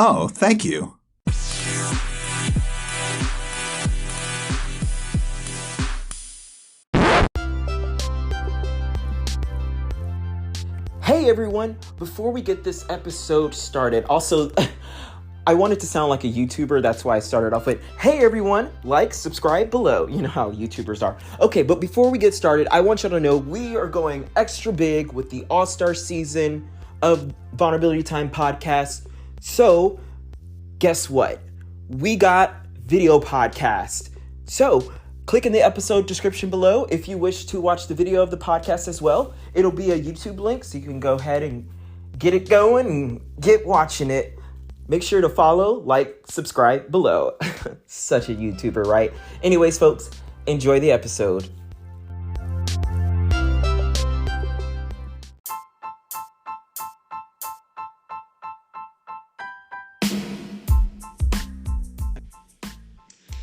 Oh, thank you. Hey everyone, before we get this episode started, also, I wanted to sound like a YouTuber, that's why I started off with, hey everyone, like, subscribe below. You know how YouTubers are. Okay, but before we get started, I want y'all to know we are going extra big with the All-Star season of Vulnerability Time podcast. So, guess what? We got video podcast. So, click in the episode description below if you wish to watch the video of the podcast as well. It'll be a YouTube link, so you can go ahead and get it going and get watching it. Make sure to follow, like, subscribe below. Such a YouTuber, right? Anyways, folks, enjoy the episode.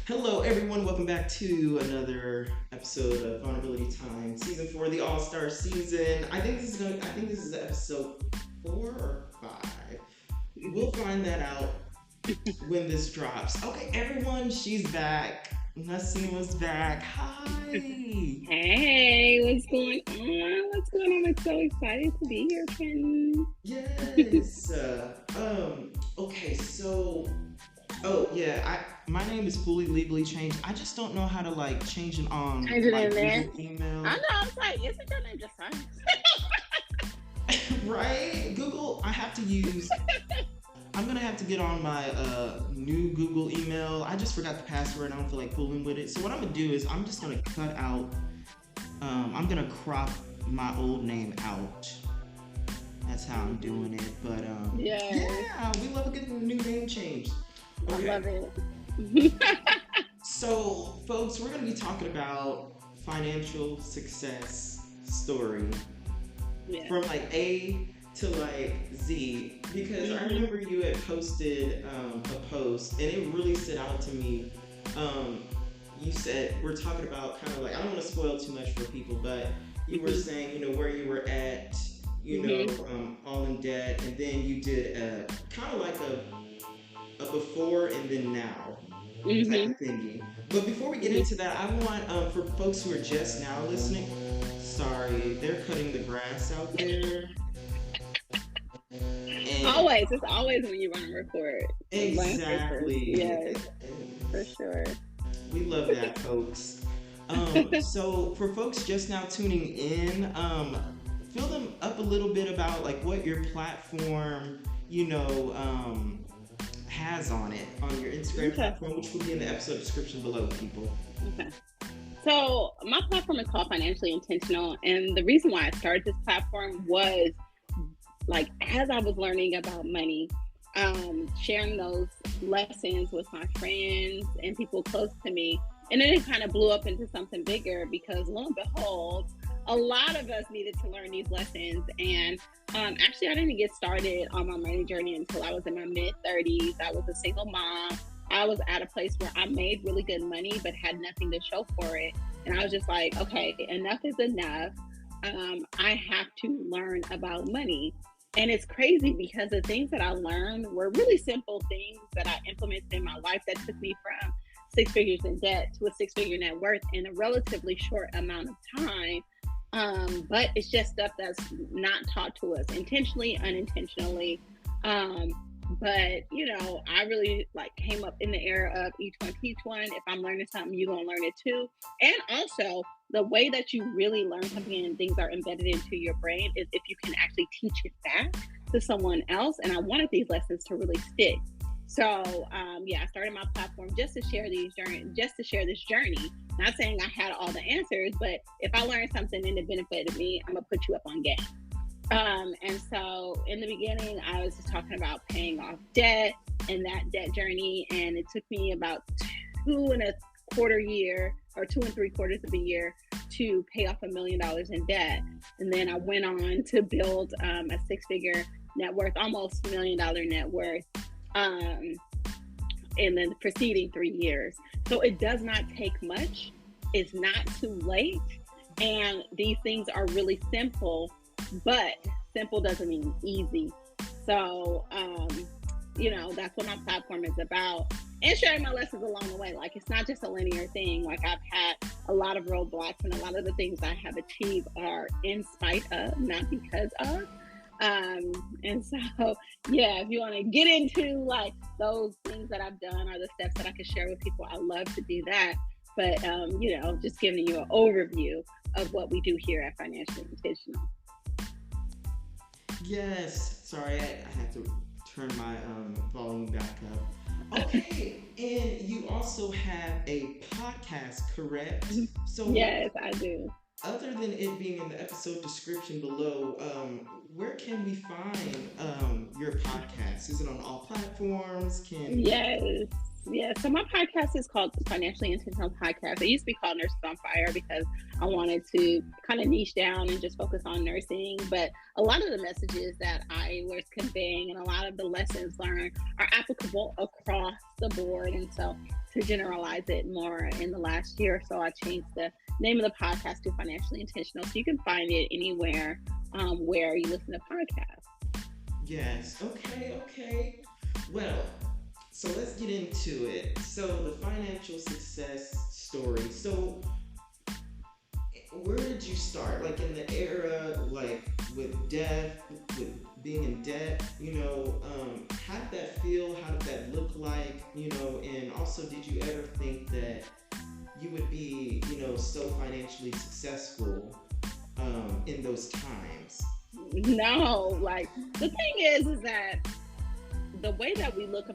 Hello, everyone. Welcome back to another episode of Vulnerability Time, Season 4, the All-Star season. I think this is episode 4 or 5. We'll find that out when this drops. Okay, everyone, she's back. Nassema's back. Hi. Hey, what's going on? I'm so excited to be here, Ken. Yes. Okay, so... Oh, yeah, my name is fully legally changed. I just don't know how to, change it on, Change it in there. Google email. I know, I was like, isn't your name just fine? Right? Google, I'm going to have to get on my new Google email. I just forgot the password. I don't feel like fooling with it. So what I'm going to do is I'm just going to cut out, I'm going to crop my old name out. That's how I'm doing it. But, yeah, we love a good new name change. Okay. I love it. So, folks, we're going to be talking about financial success story from A to Z, because I remember you had posted a post and it really stood out to me. You said, we're talking about kind of I don't want to spoil too much for people, but you were saying, where you were at, all in debt, and then you did a kind of a before and then now type of thingy. But before we get into that, I want, for folks who are just now listening, sorry, they're cutting the grass out there. It's always when you want to record. Exactly. Yes, for sure. We love that, folks. So for folks just now tuning in, fill them up a little bit about what your platform, has on it, on your Instagram platform, which will be in the episode description below, people. Okay. So my platform is called Financially Intentional, and the reason why I started this platform was as I was learning about money, sharing those lessons with my friends and people close to me, and then it kind of blew up into something bigger because lo and behold, a lot of us needed to learn these lessons. And actually, I didn't get started on my money journey until I was in my mid-30s. I was a single mom. I was at a place where I made really good money, but had nothing to show for it. And I was just like, okay, enough is enough. I have to learn about money. And it's crazy because the things that I learned were really simple things that I implemented in my life that took me from 6 figures in debt to a 6-figure net worth in a relatively short amount of time. But it's just stuff that's not taught to us intentionally, unintentionally. But I really came up in the era of each one teach one. If I'm learning something, you're gonna learn it too. And also the way that you really learn something and things are embedded into your brain is if you can actually teach it back to someone else. And I wanted these lessons to really stick. So I started my platform just to share this journey. Not saying I had all the answers, but if I learned something and it benefited me, I'm gonna put you up on game. And so in the beginning, I was just talking about paying off debt and that debt journey, and it took me about 2.25 years or 2 3/4 of a year to pay off $1 million in debt. And then I went on to build a 6-figure net worth, almost $1 million net worth. In the preceding 3 years. So it does not take much. It's not too late. And these things are really simple, but simple doesn't mean easy. So that's what my platform is about. And sharing my lessons along the way. Like, it's not just a linear thing. Like, I've had a lot of roadblocks, and a lot of the things I have achieved are in spite of, not because of. And so, yeah, if you want to get into like those things that I've done or the steps that I can share with people, I love to do that. But, just giving you an overview of what we do here at Financially Intentional. Yes. Sorry, I had to turn my volume back up. Okay. And you also have a podcast, correct? So yes, I do. Other than it being in the episode description below, where can we find your podcast? Is it on all platforms? Yes. So my podcast is called Financially Intentional Podcast. It used to be called Nurses on Fire because I wanted to kind of niche down and just focus on nursing. But a lot of the messages that I was conveying and a lot of the lessons learned are applicable across the board. And so to generalize it more, in the last year or so, I changed the name of the podcast to Financially Intentional. So you can find it anywhere where you listen to podcasts. Yes. Okay. Well, so let's get into it. So the financial success story. So where did you start? Like in the era, like with debt, with being in debt, how did that feel? How did that look like? And also, did you ever think that you would be, so financially successful in those times? No, like the thing is that the way that we look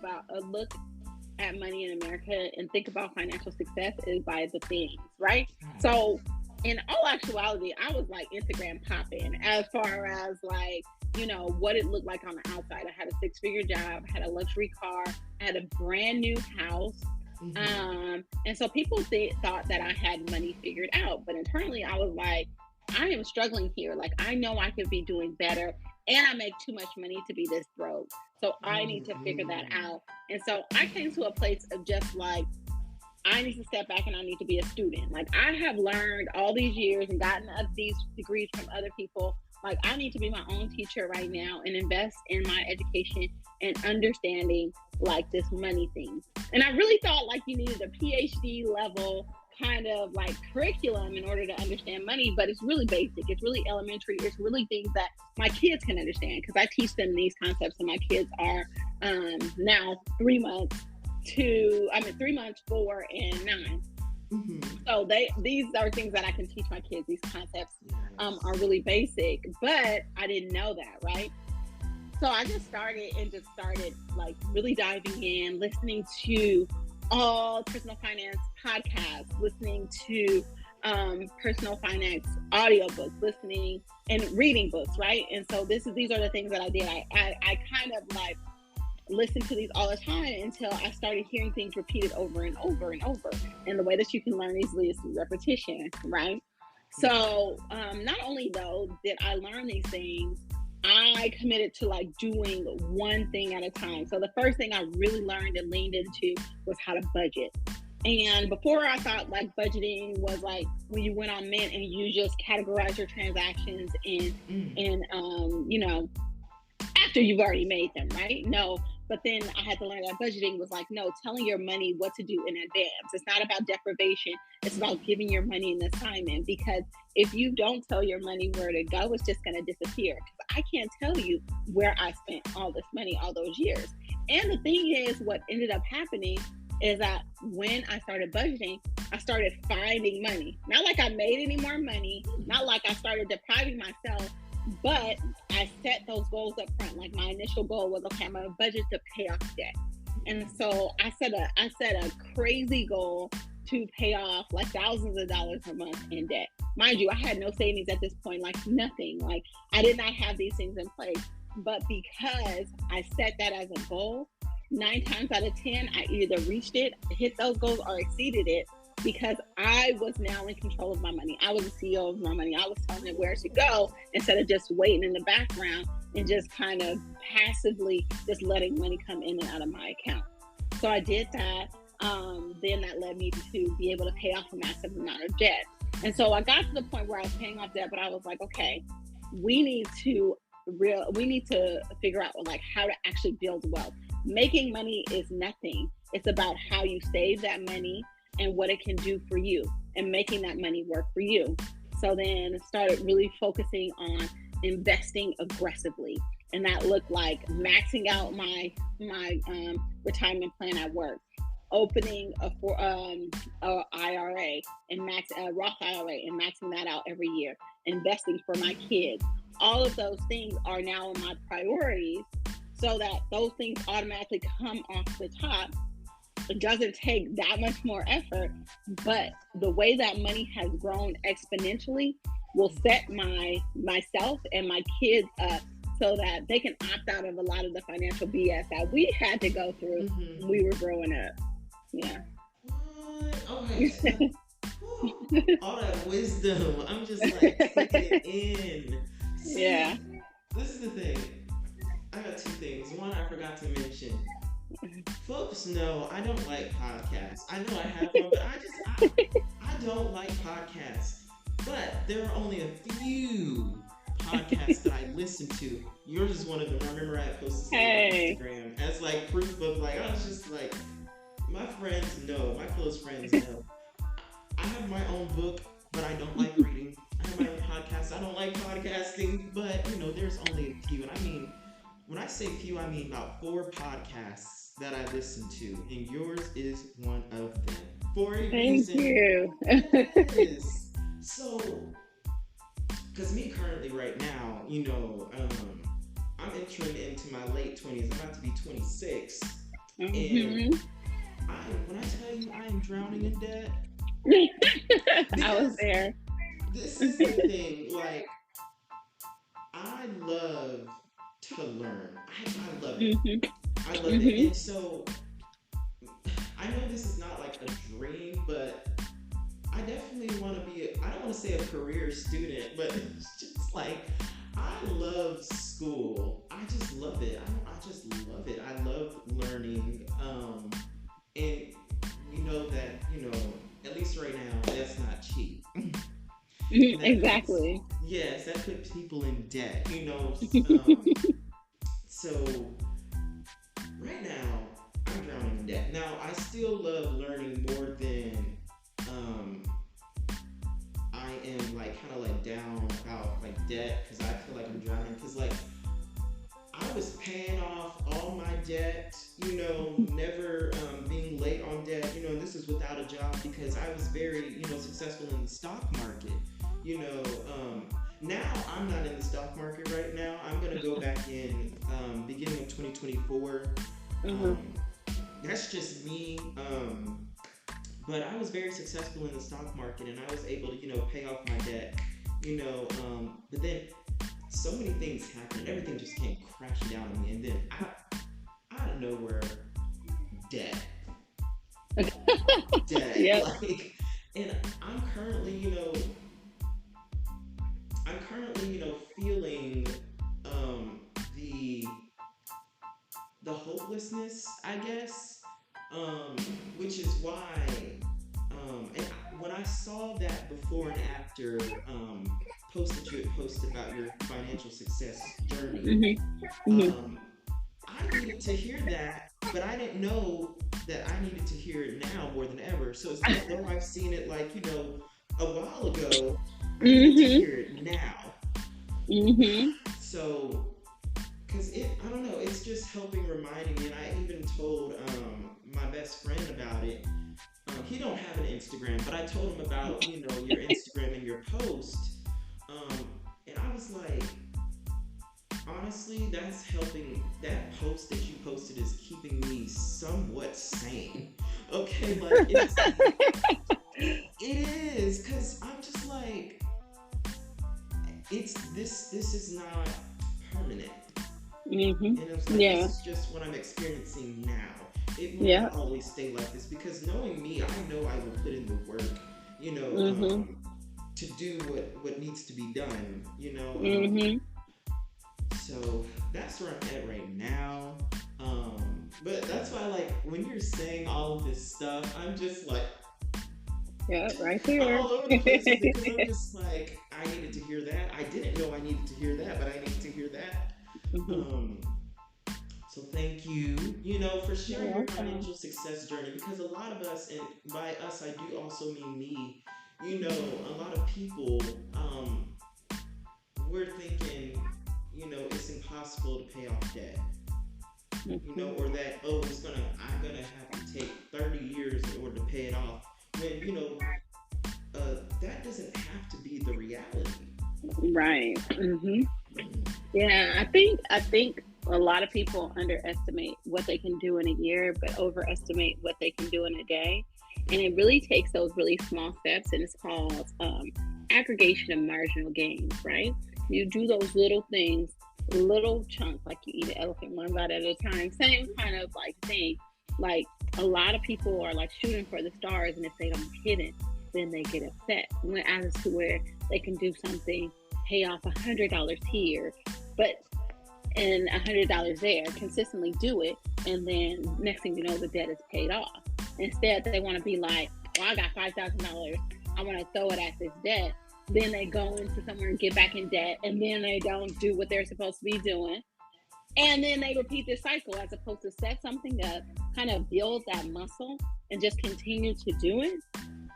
at money in America and think about financial success is by the things, right? So in all actuality, I was like Instagram popping as far as like, what it looked like on the outside. I had a 6-figure job, I had a luxury car, I had a brand new house. Mm-hmm. And so people thought that I had money figured out, but internally I was like, I am struggling here. Like, I know I could be doing better, and I make too much money to be this broke. So I need to figure that out. And so I came to a place of just like, I need to step back and I need to be a student. Like, I have learned all these years and gotten these degrees from other people. Like, I need to be my own teacher right now and invest in my education and understanding like this money thing. And I really thought like you needed a PhD level kind of like curriculum in order to understand money, but it's really basic. It's really elementary. It's really things that my kids can understand because I teach them these concepts. And my kids are now 3 months, 4, and 9. Mm-hmm. So these are things that I can teach my kids. These concepts are really basic, but I didn't know that, right? So I just started like really diving in, listening to all personal finance podcasts, listening to personal finance audiobooks, listening and reading books, right? And so these are the things that I did. I kind of like listened to these all the time until I started hearing things repeated over and over and over. And the way that you can learn easily is through repetition, right? So not only though did I learn these things, I committed to like doing one thing at a time. So the first thing I really learned and leaned into was how to budget. And before I thought like budgeting was like when you went on Mint and you just categorize your transactions and after you've already made them, right? No. But then I had to learn that budgeting was like, no, telling your money what to do in advance. It's not about deprivation. It's about giving your money an assignment, because if you don't tell your money where to go, it's just going to disappear. Because I can't tell you where I spent all this money all those years. And the thing is, what ended up happening is that when I started budgeting, I started finding money. Not like I made any more money, not like I started depriving myself, but I set those goals up front. Like my initial goal was, okay, I'm going to budget to pay off debt. And so I set a crazy goal to pay off like thousands of dollars a month in debt. Mind you, I had no savings at this point, like nothing. Like I did not have these things in place. But because I set that as a goal, 9 times out of 10, I either reached it, hit those goals, or exceeded it, because I was now in control of my money. I was the CEO of my money. I was telling it where to go instead of just waiting in the background and just kind of passively just letting money come in and out of my account. So I did that. Then that led me to be able to pay off a massive amount of debt. And so I got to the point where I was paying off debt, but I was like, okay, we need to figure out like how to actually build wealth. making money is nothing. It's about how you save that money and what it can do for you and making that money work for you. So then started really focusing on investing aggressively. And that looked like maxing out my retirement plan at work, opening a IRA and a Roth IRA and maxing that out every year, investing for my kids. All of those things are now in my priorities, so that those things automatically come off the top. It doesn't take that much more effort, but the way that money has grown exponentially will set myself and my kids up so that they can opt out of a lot of the financial BS that we had to go through when we were growing up. Yeah. What? Okay. All that wisdom. I'm just like taking it in. See, yeah. This is the thing. I got two things. One, I forgot to mention. Folks know I don't like podcasts. I know I have one, but I don't like podcasts. But there are only a few podcasts that I listen to. Yours is one of them. I remember I posted on Instagram as like proof of like, I was just like, my friends know, my close friends know. I have my own book, but I don't like reading. I have my own podcast. I don't like podcasting, but you know, there's only a few. And I mean, when I say few, I mean about 4 podcasts that I listen to, and yours is one of them. For a reason. Thank you. Yes. So, because me currently right now, you know, I'm entering into my late 20s. I'm about to be 26. And when I tell you I am drowning in debt, I was there. This is the thing, like, I love to learn. I love it. I love it. And so, I know this is not like a dream, but I definitely want to be, I don't want to say a career student, but it's just like, I love school. I just love it. I just love it. I love learning. And we know that, you know, at least right now, that's not cheap. Exactly. Yes, that puts people in debt, you know. So, right now, I'm drowning in debt. Now, I still love learning more than I am like kind of like down about like debt, because I feel like I'm drowning, because like I was paying off all my debt, you know, never being late on debt, you know, and this is without a job, because I was very, you know, successful in the stock market, you know. Now I'm not in the stock market right now. I'm gonna go back in beginning of 2024. That's just me. But I was very successful in the stock market, and I was able to, you know, pay off my debt, you know. But then so many things happened. Everything just came crashing down on me, and then out of nowhere, debt. Yep. Like, and I'm currently, you know, feeling the hopelessness, I guess, which is why, when I saw that before and after post that you had posted about your financial success journey, I needed to hear that, but I didn't know that I needed to hear it now more than ever. So it's like, though I've seen it like, you know, a while ago, I need to hear it now. So, because I don't know, it's just helping reminding me, and I even told my best friend about it. He don't have an Instagram, but I told him about, you know, your Instagram and your post. And I was like, honestly, that's helping. That post that you posted is keeping me somewhat sane. Okay, like, it is, because I'm just like, this is not permanent. And it's like, this is just what I'm experiencing now. It will not always stay like this, because knowing me, I know I will put in the work, you know, to do what needs to be done, you know. So that's where I'm at right now. But that's why, like, when you're saying all of this stuff, I'm just like, yeah, right there. All over the place, because I'm just like, I needed to hear that. I didn't know I needed to hear that, but I needed to hear that. So thank you, for You're sharing your welcome. financial success journey, because a lot of us, and by us I do also mean me, a lot of people, we're thinking, it's impossible to pay off debt, Mhm. or that, I'm gonna have to take 30 years in order to pay it off. When, that doesn't have to be the reality. Right. Mm. Yeah, I think a lot of people underestimate what they can do in a year, but overestimate what they can do in a day. And it really takes those really small steps, and it's called aggregation of marginal gains. Right? You do those little things, little chunks, like you eat an elephant one bite at a time. Same kind of like thing. Like a lot of people are like shooting for the stars, and if they don't hit it, then they get upset. When as to where they can do something, pay off $100 here, but and $100 there, consistently do it, and then next thing you know, the debt is paid off. Instead, they want to be like, "Well, I got $5,000. I want to throw it at this debt." Then they go into somewhere and get back in debt, and then they don't do what they're supposed to be doing, and then they repeat this cycle as opposed to set something up, kind of build that muscle, and just continue to do it.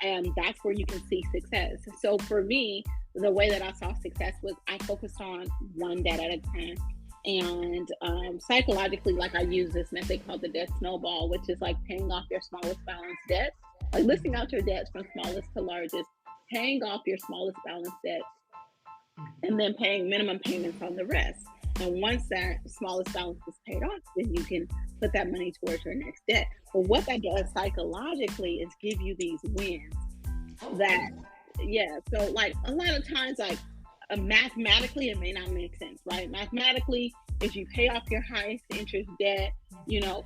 And that's where you can see success. So for me, the way that I saw success was I focused on one debt at a time. And psychologically, like I use this method called the debt snowball, which is like paying off your smallest balance debt, like listing out your debts from smallest to largest, paying off your smallest balance debt, and then paying minimum payments on the rest. And once that smallest balance is paid off, then you can put that money towards your next debt. But what that does psychologically is give you these wins that, Okay. yeah. So like a lot of times, like mathematically, it may not make sense, right? Mathematically, if you pay off your highest interest debt, you'll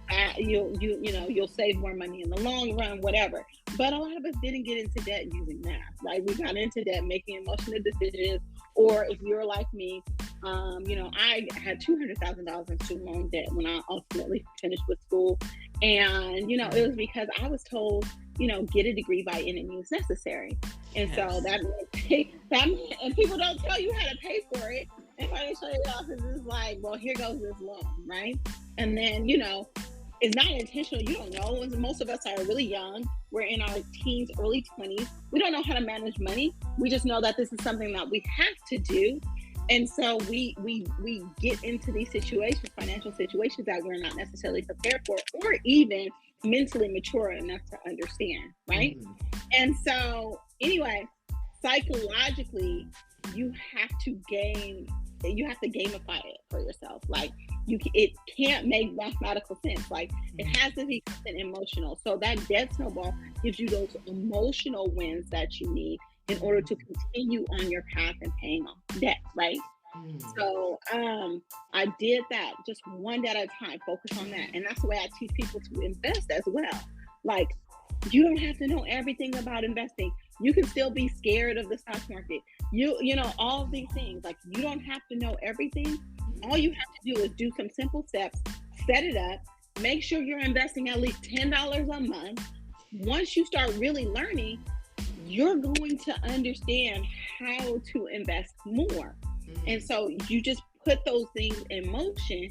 save more money in the long run, whatever. But a lot of us didn't get into debt using math, right? We got into debt making emotional decisions, or if you're like me, I had $200,000 in student loan debt when I ultimately finished with school, and it was because I was told, get a degree by any means necessary. And so Yes. and people don't tell you how to pay for it. And financial aid office is like, well, here goes this loan, right? And then, it's not intentional. You don't know. Most of us are really young. We're in our teens, early 20s. We don't know how to manage money. We just know that this is something that we have to do. And so we get into these situations, financial situations that we're not necessarily prepared for, or even mentally mature enough to understand, right? Mm. And so, anyway, psychologically, you have to gamify it for yourself. Like it can't make mathematical sense. Like it has to be something emotional. So that debt snowball gives you those emotional wins that you need in order to continue on your path and paying off debt, right? Mm. So I did that just one debt at a time, focus on that. And that's the way I teach people to invest as well. Like you don't have to know everything about investing. You can still be scared of the stock market. All of these things. Like you don't have to know everything. All you have to do is do some simple steps, set it up, make sure you're investing at least $10 a month. Once you start really learning, you're going to understand how to invest more. And Mm. so you just put those things in motion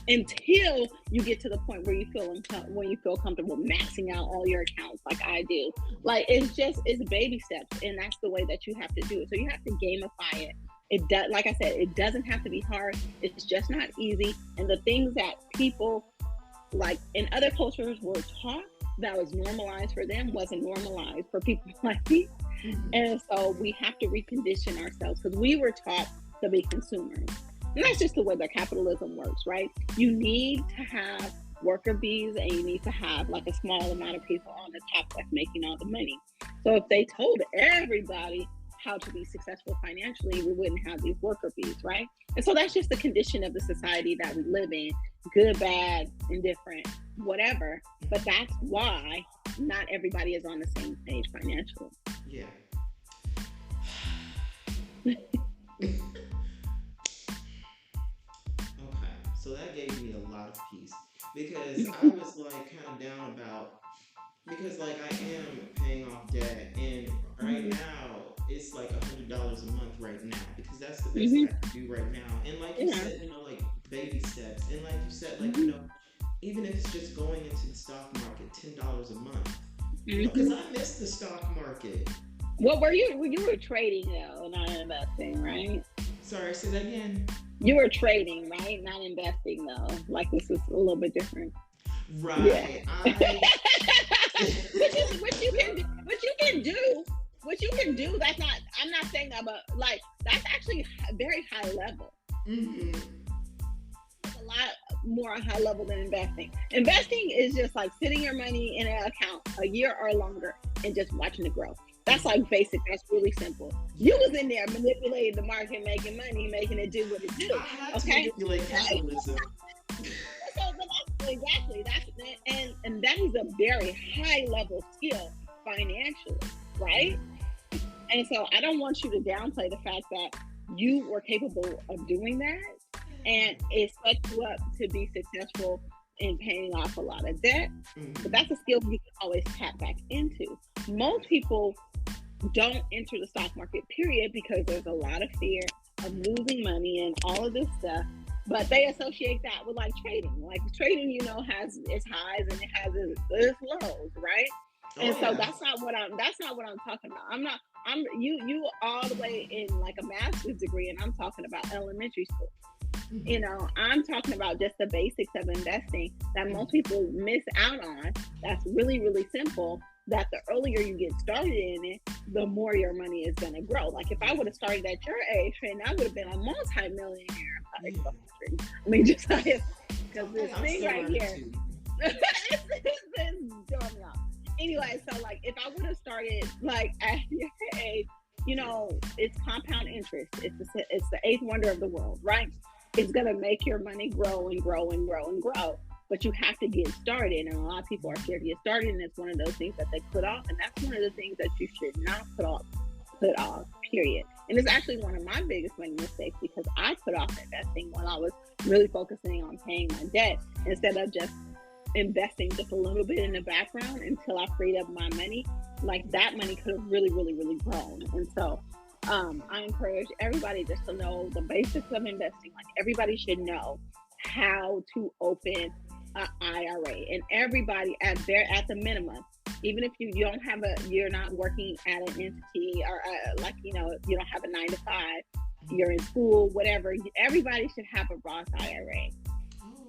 until you get to the point where when you feel comfortable maxing out all your accounts like I do. Like it's baby steps, and that's the way that you have to do it. So you have to gamify it. It does, like I said, it doesn't have to be hard. It's just not easy. And the things that people like in other cultures were taught that was normalized for them wasn't normalized for people like me. Mm. And so we have to recondition ourselves because we were taught to be consumers. And that's just the way that capitalism works, right? You need to have worker bees and you need to have like a small amount of people on the top that's making all the money. So if they told everybody how to be successful financially, we wouldn't have these worker bees, right? And so that's just the condition of the society that we live in, good, bad, indifferent, whatever. But that's why not everybody is on the same page financially. Yeah. Okay, so that gave me a lot of peace, because I was like kind of down about, because like I am paying off debt, and right Mhm. now it's like $100 a month right now, because that's the best Mhm. that I can do right now. And like you Yeah. said, like baby steps. And like you said, like, you know, even if it's just going into the stock market, $10 a month. You know, because I miss the stock market. What were you? You were trading though, not investing, right? Sorry, say that again. You were trading, right? Not investing though. Like this is a little bit different. Right. Yeah. Which you can do. What you can do. That's not. I'm not saying that, but like that's actually very high level. Mm-hmm. A lot more high level than investing. Investing is just like sitting your money in an account a year or longer and just watching it grow. That's like basic. That's really simple. You was in there manipulating the market, making money, making it do what it do. I had to manipulate capitalism. Exactly. And that is a very high level skill financially, right? And so I don't want you to downplay the fact that you were capable of doing that, and it sets you up to be successful in paying off a lot of debt. But that's a skill you can always tap back into. Most people don't enter the stock market, period, because there's a lot of fear of losing money and all of this stuff. But they associate that with like trading. Like trading, you know, has its highs and it has its lows, right? And so that's not what I'm talking about. You all the way in like a master's degree, and I'm talking about elementary school. You know, I'm talking about just the basics of investing that most people miss out on. That's really, really simple. That the earlier you get started in it, the more your money is going to grow. Like if I would have started at your age, and I would have been a multi-millionaire. I mean, just because this thing right here, it's throwing me off. Anyway, so like if I would have started like at your age, you know, it's compound interest. It's the eighth wonder of the world, right? It's gonna make your money grow and grow and grow and grow. But you have to get started, and a lot of people are scared to get started, and it's one of those things that they put off, and that's one of the things that you should not put off, period. And it's actually one of my biggest money mistakes because I put off investing when I was really focusing on paying my debt instead of just investing just a little bit in the background until I freed up my money. Like that money could have really, really, really grown. And so I encourage everybody just to know the basics of investing. Like everybody should know how to open an IRA, and everybody at the minimum, even if you don't have you're not working at an entity or like, you know, you don't have a 9 to 5, you're in school, whatever, everybody should have a Roth IRA.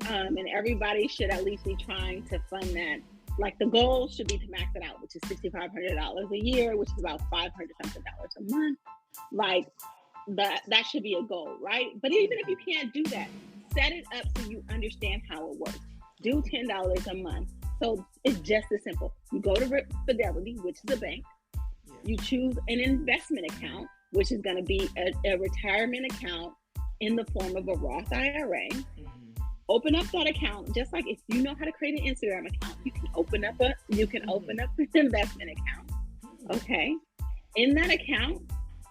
And everybody should at least be trying to fund that. Like the goal should be to max it out, which is $6,500 a year, which is about $500 something a month. Like that should be a goal, right? But even if you can't do that, set it up so you understand how it works. Do $10 a month. So it's just as simple. You go to Fidelity, which is a bank. You choose an investment account, which is going to be a retirement account in the form of a Roth IRA. Open up that account, just like if you know how to create an Instagram account, you can open up an investment account. Okay. In that account,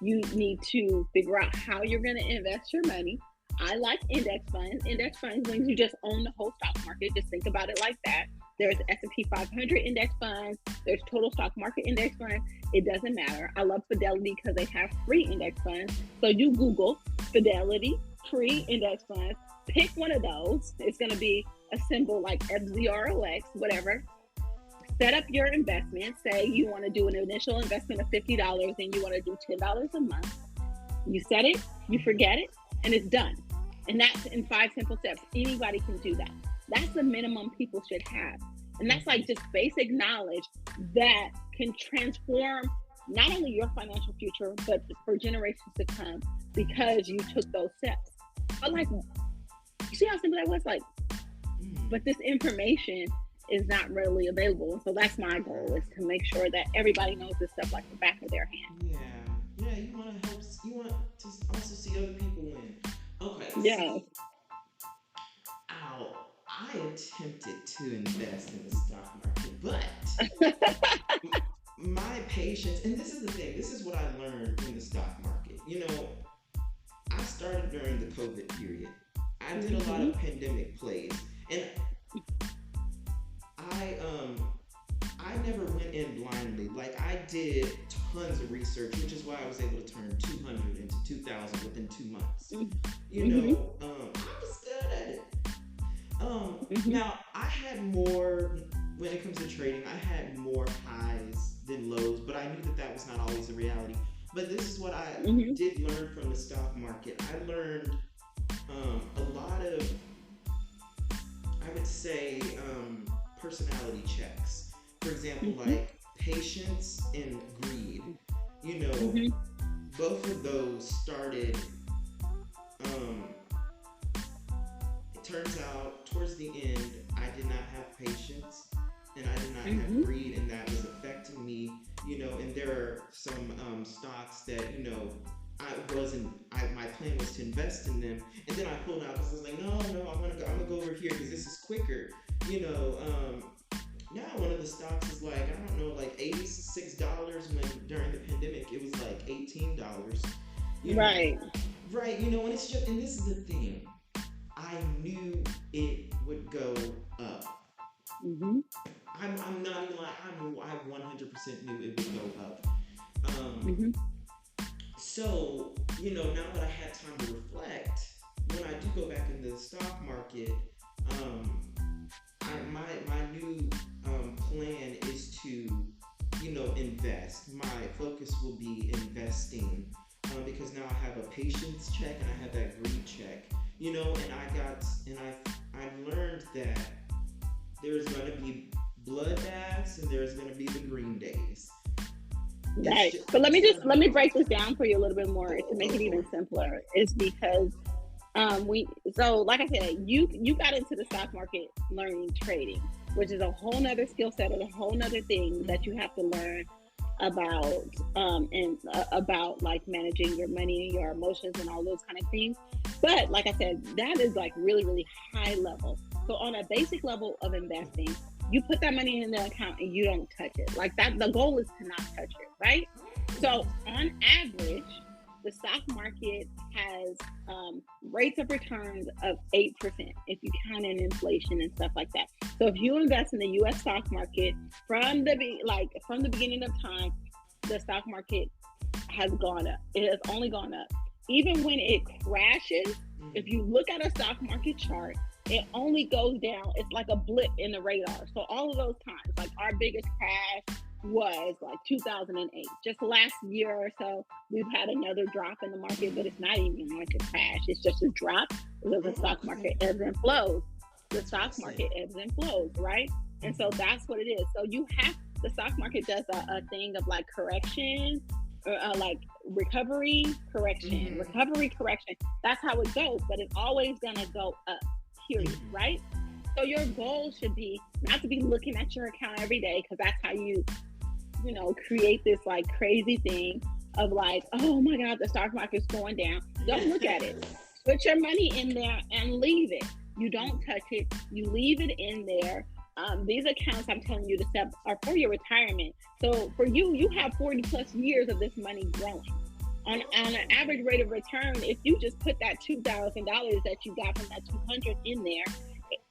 you need to figure out how you're going to invest your money. I like index funds. Index funds means you just own the whole stock market. Just think about it like that. There's S&P 500 index funds. There's total stock market index funds. It doesn't matter. I love Fidelity because they have free index funds. So you Google Fidelity free index funds. Pick one of those. It's going to be a symbol like FZROX, whatever. Set up your investment. Say you want to do an initial investment of $50 and you want to do $10 a month. You set it, you forget it, and it's done. And that's in 5 simple steps. Anybody can do that. That's the minimum people should have. And that's like just basic knowledge that can transform not only your financial future, but for generations to come because you took those steps. But like, you see how simple that was? Like, but this information is not readily available. And so that's my goal, is to make sure that everybody knows this stuff like the back of their hand. Yeah, you want to help, you want to also see other people win. Okay. Yeah. I attempted to invest in the stock market, but my patience, and this is the thing, this is what I learned in the stock market. You know, I started during the COVID period. I did a lot of pandemic plays, and I never went in blindly. Like I did tons of research, which is why I was able to turn 200 into 2,000 within 2 months. You know, I was good at Now, I had more, when it comes to trading, I had more highs than lows, but I knew that that was not always the reality. But this is what I did learn from the stock market. I learned a lot of, I would say, personality checks. For example, like patience and greed. You know, both of those started, it turns out towards the end, I did not have patience and I did not have greed, and that was affecting me, you know. And there are some stocks that, you know, my plan was to invest in them, and then I pulled out because I was like, no, I'm gonna go over here because this is quicker, you know. Now one of the stocks is like, I don't know, like $86, when during the pandemic it was like $18. Right. Right, you know, and it's just, and this is the thing, I knew it would go up. I'm not even like, I 100% knew it would go up. So, you know, now that I had time to reflect, when I do go back into the stock market, my new plan is to, you know, invest. My focus will be investing, because now I have a patience check and I have that greed check, you know. And I learned that there's going to be bloodbaths and there's going to be the green days. Right. But let me break this down for you a little bit more to make it even simpler. It's because like I said, you got into the stock market learning trading, which is a whole nother skill set and a whole nother thing that you have to learn about, about like managing your money and your emotions and all those kind of things. But like I said, that is like really, really high level. So on a basic level of investing, you put that money in the account and you don't touch it. Like that, the goal is to not touch it, right? So on average, the stock market has rates of returns of 8% if you count in inflation and stuff like that. So if you invest in the U.S. stock market from the beginning of time, the stock market has gone up. It has only gone up. Even when it crashes, if you look at a stock market chart, it only goes down. It's like a blip in the radar. So all of those times, like our biggest crash was like 2008. Just last year or so, we've had another drop in the market, but it's not even like a crash. It's just a drop because the stock market ebbs and flows. The stock market ebbs and flows, right? And so that's what it is. So the stock market does a thing of like correction, like recovery, correction, recovery, correction. That's how it goes, but it's always gonna go up, period, right? So your goal should be not to be looking at your account every day, because that's how you create this like crazy thing of like, oh my God, the stock market's going down. Don't look at it. Put your money in there and leave it. You don't touch it. You leave it in there. These accounts I'm telling you to set are for your retirement. So for you have 40 plus years of this money growing. On an average rate of return, if you just put that $2,000 that you got from that 200 in there,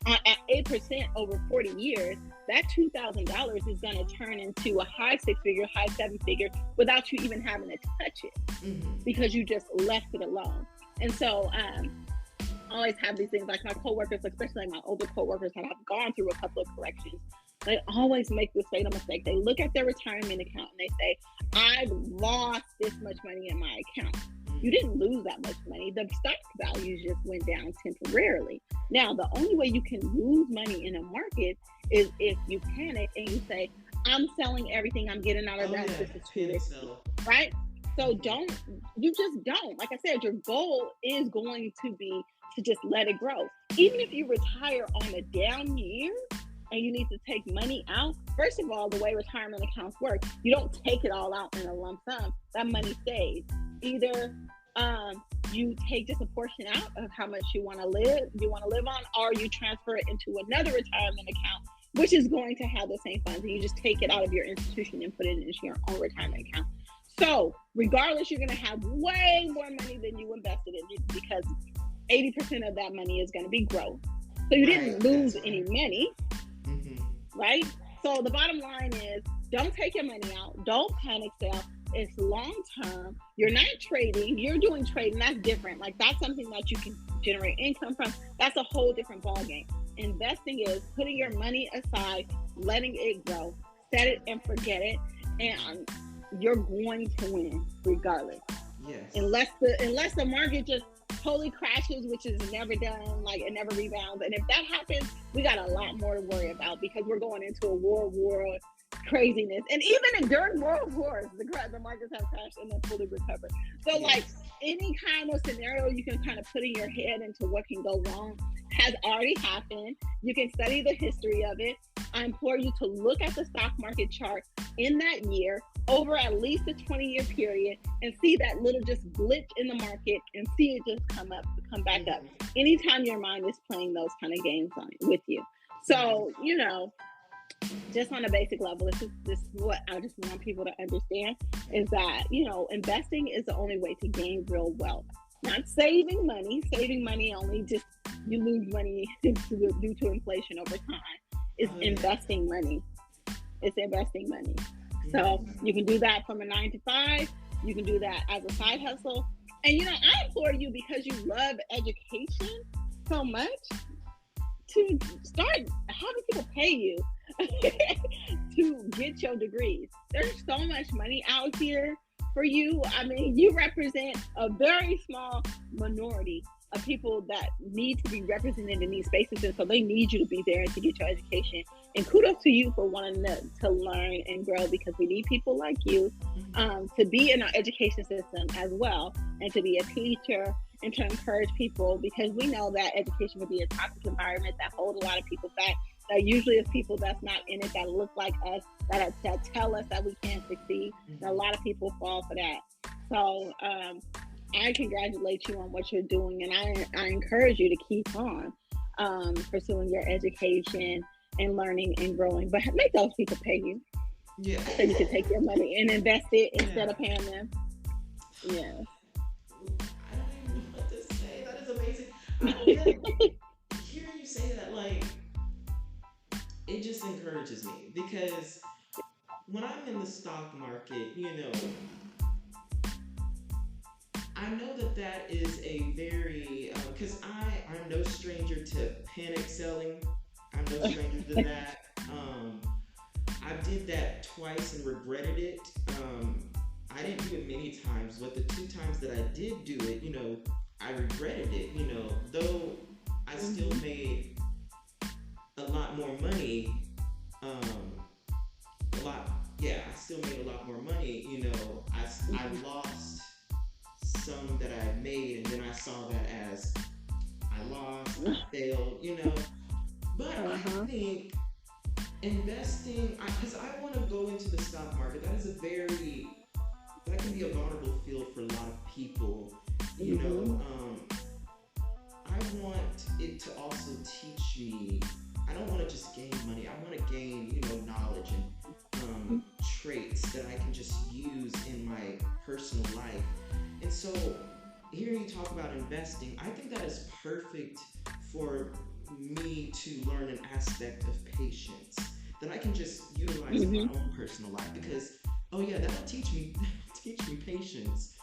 at 8% over 40 years, that $2,000 is going to turn into a high 6-figure, high 7-figure without you even having to touch it, because you just left it alone. And so I always have these things, like my coworkers, especially my older coworkers that have gone through a couple of corrections, they always make this fatal mistake. They look at their retirement account and they say, I've lost this much money in my account. You didn't lose that much money. The stock values just went down temporarily. Now, the only way you can lose money in a market is if you panic and you say, I'm selling everything I'm getting out of that. This is too risky, right? So you just don't. Like I said, your goal is going to be to just let it grow. Even if you retire on a down year and you need to take money out, first of all, the way retirement accounts work, you don't take it all out in a lump sum. That money stays. Either you take just a portion out of how much you want to live on, or you transfer it into another retirement account, which is going to have the same funds, and you just take it out of your institution and put it into your own retirement account. So regardless, you're going to have way more money than you invested in, because 80% of that money is going to be growth. So you didn't lose any money, right? So the bottom line is, don't take your money out. Don't panic sell. It's long term. You're not trading. You're doing trading. That's different. Like, that's something that you can generate income from. That's a whole different ballgame. Investing is putting your money aside, letting it grow, set it and forget it, and you're going to win regardless. Yes. Unless the market just totally crashes, which is never done, like it never rebounds. And if that happens, we got a lot more to worry about because we're going into a war craziness. And even during world wars, the markets have crashed and then fully recovered. So like any kind of scenario you can kind of put in your head into what can go wrong has already happened. You can study the history of it. I implore you to look at the stock market chart in that year over at least a 20-year period and see that little just glitch in the market and see it just come back up. Anytime your mind is playing those kind of games with you. So, just on a basic level, this is what I just want people to understand is that, investing is the only way to gain real wealth. Not saving money. Saving money only just you lose money due to inflation over time. It's investing money. It's investing money. So you can do that from a 9 to 5. You can do that as a side hustle. And I implore you, because you love education so much, to start having people pay you to get your degrees. There's so much money out here for you. I mean, you represent a very small minority of people that need to be represented in these spaces, and so they need you to be there to get your education. And kudos to you for wanting to learn and grow, because we need people like you to be in our education system as well, and to be a teacher and to encourage people, because we know that education can be a toxic environment that holds a lot of people back. That usually is people that's not in it, that look like us, that tell us that we can't succeed. And a lot of people fall for that. So I congratulate you on what you're doing, and I encourage you to keep on pursuing your education and learning and growing. But make those people pay you. Yeah. So you can take your money and invest it instead of paying them. Yeah. I don't even know what to say. That is amazing. Hearing you say that, like, it just encourages me, because when I'm in the stock market, I know that is a very, because I'm no stranger to panic selling. I'm no stranger to that. I did that twice and regretted it. I didn't do it many times, but the 2 times that I did do it, I regretted it, though I still made a lot more money. I still made a lot more money, I lost some that I made, and then I saw that as I lost, I failed, But I think investing, because I want to go into the stock market, that can be a vulnerable field for a lot of people, I want it to also teach me, I don't want to just gain money, I want to gain, knowledge and traits that I can just use in my personal life. And so, hearing you talk about investing, I think that is perfect for me to learn an aspect of patience that I can just utilize in my own personal life, because that'll teach me patience,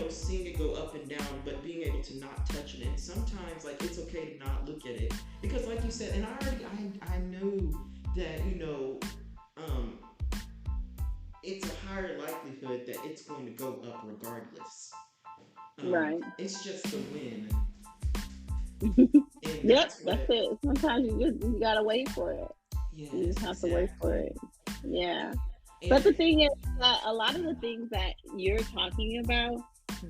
seeing it go up and down, but being able to not touch it. And sometimes, like, it's okay to not look at it, because like you said, and I know that it's a higher likelihood that it's going to go up regardless. Right. It's just the win. Yep, that's it. Sometimes you gotta wait for it. Yes, you just have exactly. to wait for it. Yeah. And But the thing is, a lot of the things that you're talking about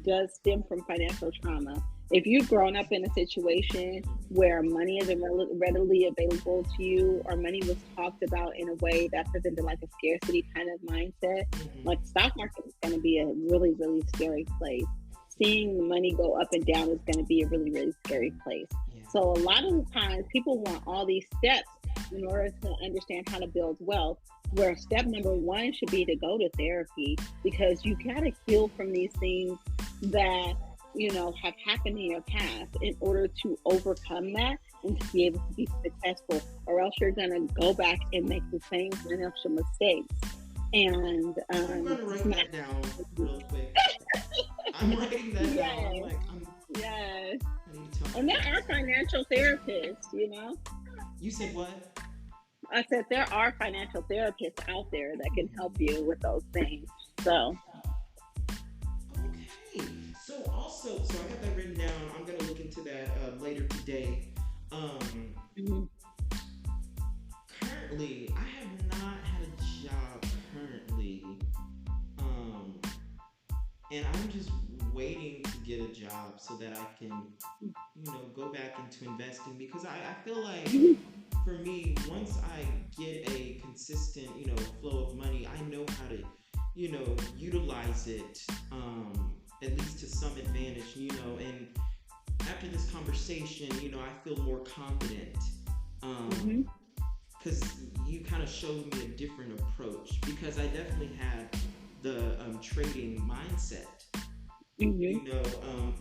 does stem from financial trauma. If you've grown up in a situation where money isn't readily available to you, or money was talked about in a way that presented like a scarcity kind of mindset, like the stock market is going to be a really, really scary place. Seeing money go up and down is going to be a really, really scary place. Yeah. So a lot of the times people want all these steps in order to understand how to build wealth, where step number 1 should be to go to therapy, because you got to heal from these things that have happened in your past in order to overcome that and to be able to be successful, or else you're going to go back and make the same financial mistakes. And I'm going to write that down real quick. I'm writing that down. Yes. I need to talk And there about are financial therapists, You said what? I said there are financial therapists out there that can help Mhm. you with those things. So, Okay. So I got that written down. I'm gonna look into that later today. Um, mhm, Currently, I have not had a job currently. Um, and I'm just waiting to get a job so that I can, go back into investing because I feel like mhm, for me, once I get a consistent, flow of money, I know how to, utilize it, at least to some advantage, and after this conversation, I feel more confident. mhm, Because you kind of showed me a different approach because I definitely had the trading mindset, mhm,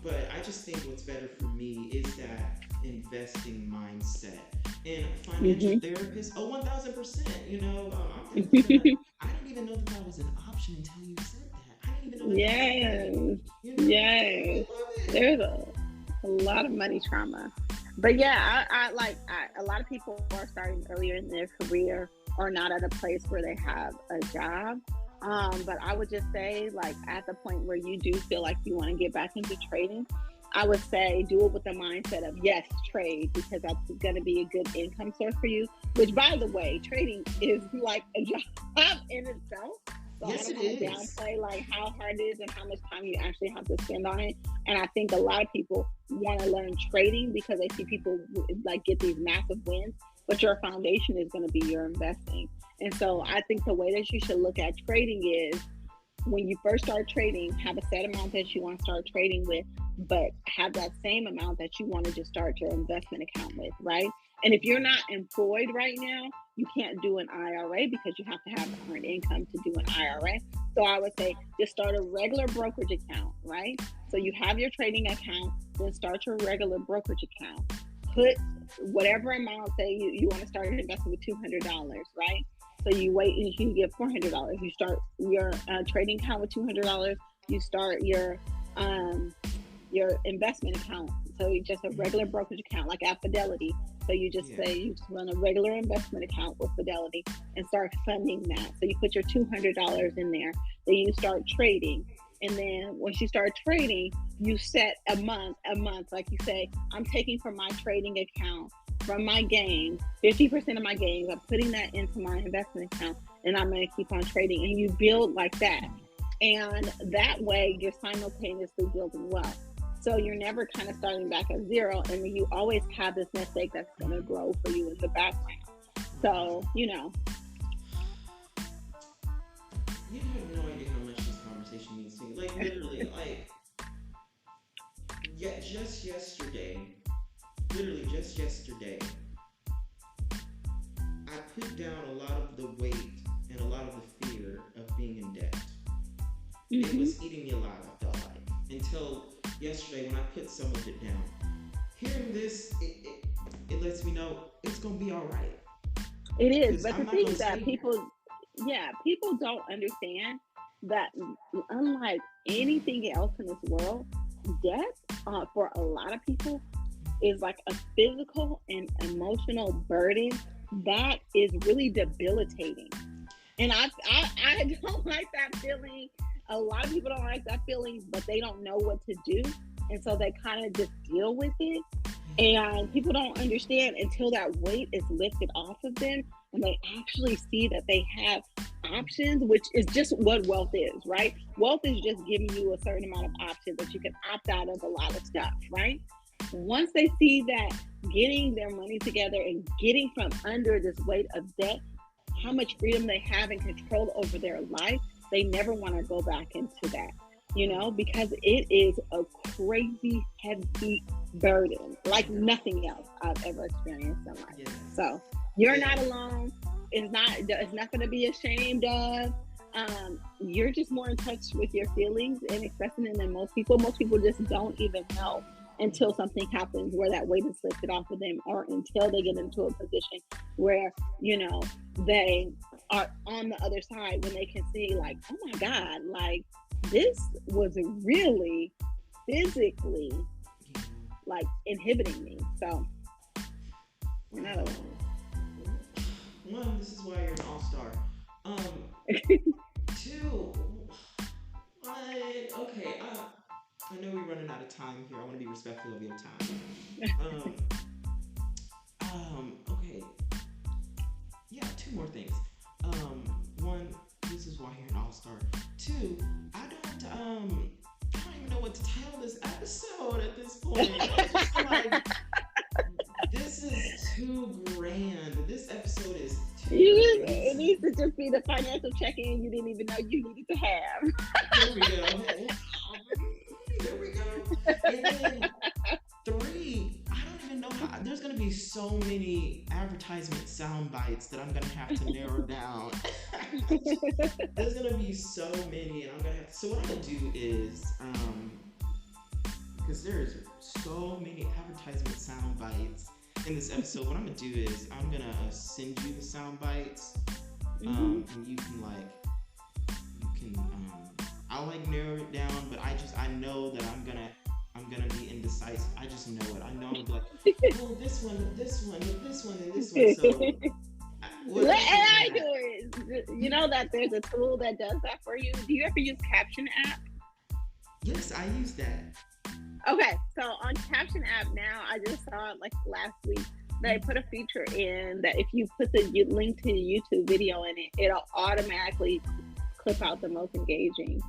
but I just think what's better for me is that investing mindset and financial mhm. therapist. Oh, 1000%. I'm definitely gonna. I didn't even know that that was an option until you said that. I didn't even know that that was a thing. Yes, I yes. love it. There's a lot of money trauma. But yeah, a lot of people are starting earlier in their career or not at a place where they have a job. But I would just say, like, at the point where you do feel like you want to get back into trading, I would say do it with the mindset of yes, trade because that's going to be a good income source for you. Which, by the way, trading is like a job in itself. So I Yes, don't it want to is. downplay like how hard it is and how much time you actually have to spend on it. And I think a lot of people want to learn trading because they see people like get these massive wins, but your foundation is going to be your investing. And so I think the way that you should look at trading is when you first start trading, have a set amount that you want to start trading with, but have that same amount that you want to just start your investment account with, right? And if you're not employed right now, you can't do an IRA because you have to have earned income to do an IRA. So I would say just start a regular brokerage account, right? So you have your trading account, then start your regular brokerage account. Put whatever amount, say you want to start investing with $200, right? So you wait and you get $400. You start your trading account with $200. You start your investment account. So you just a regular Mm-hmm. brokerage account like at Fidelity. So you just Yeah. say you just run a regular investment account with Fidelity and start funding that. So you put your $200 in there. Then you start trading. And then once you start trading, you set a month, like you say, I'm taking from my trading account, from my gains, 50% of my gains, I'm putting that into my investment account and I'm going to keep on trading. And you build like that. And that way you're simultaneously building wealth. So you're never kind of starting back at zero, and you always have this nest egg that's going to Mm-hmm. grow for you in the background. So, Right. You have no idea how much this conversation means to me. Like literally, like yeah, just yesterday, literally just yesterday, I put down a lot of the weight and a lot of the fear of being in debt. It mm-hmm. was eating me alive, I felt like. Until yesterday when I put some of it down. Hearing this, it lets me know it's gonna be alright. It is. Because But I'm the not thing gonna is that stay here. people don't understand that unlike anything else in this world, death for a lot of people is like a physical and emotional burden that is really debilitating. And I don't like that feeling. A lot of people don't like that feeling, but they don't know what to do. And so they kind of just deal with it. And people don't understand until that weight is lifted off of them and they actually see that they have options, which is just what wealth is, right? Wealth is just giving you a certain amount of options that you can opt out of a lot of stuff, right? Once they see that getting their money together and getting from under this weight of debt, how much freedom they have and control over their life, they never want to go back into that, because it is a crazy heavy burden, like nothing else I've ever experienced in life. Yes. So you're not Yes. alone. It's nothing to be ashamed of. You're just more in touch with your feelings and expressing them than most people. Most people just don't even know until something happens where that weight is lifted off of them or until they get into a position where, you know, they are on the other side when they can see like, oh my God, like this was really physically Yeah. like inhibiting me. So you're not Wow. alone. One, this is why you're an all-star. Um, two, what? Okay, I know we're running out of time here. I want to be respectful of your time. Okay. Yeah, two more things. One, this is why you're an all-star. Two, I don't even know what to title this episode at this point. It's just like, this is too grand. This episode is too It needs to just be the financial check-in you didn't even know you needed to have. There we go. There we go. And then three, I don't even know how. There's gonna be so many advertisement sound bites that I'm gonna have to narrow down. There's gonna be so many, and I'm gonna have to. So what I'm gonna do is, because there's so many advertisement sound bites in this episode, what I'm gonna do is I'm gonna send you the sound bites, and you can I'll narrow it down, but I know that I'm gonna be indecisive. I just know it. I know I'm gonna be like, oh, this one, and this one. So let AI do it. You know that there's a tool that does that for you. Do you ever use Caption app? Yes, I use that. Okay, so on Caption app now, I just saw it last week. They put a feature in that if you put the link to the YouTube video in it, it'll automatically clip out the most engaging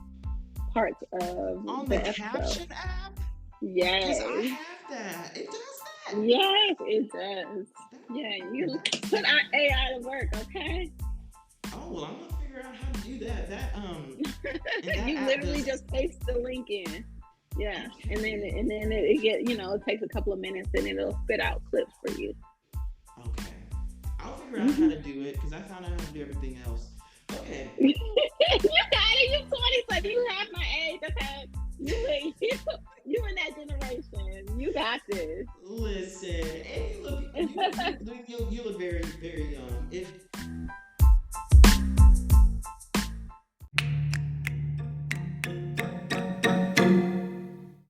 parts of on the the episode. Caption app. Yes. Because I have that. It does that. Yes, it does. Yeah, you put our AI to work, okay? Oh well, I'm gonna figure out how to do that. That You literally just paste the link in. Yeah, and then it takes a couple of minutes and it'll spit out clips for you. Okay, I'll figure out how to do it because I found out how to do everything else. Okay. You got it. You 20, so you have my age. Okay, you in that generation. You got this. Listen, and you look very, very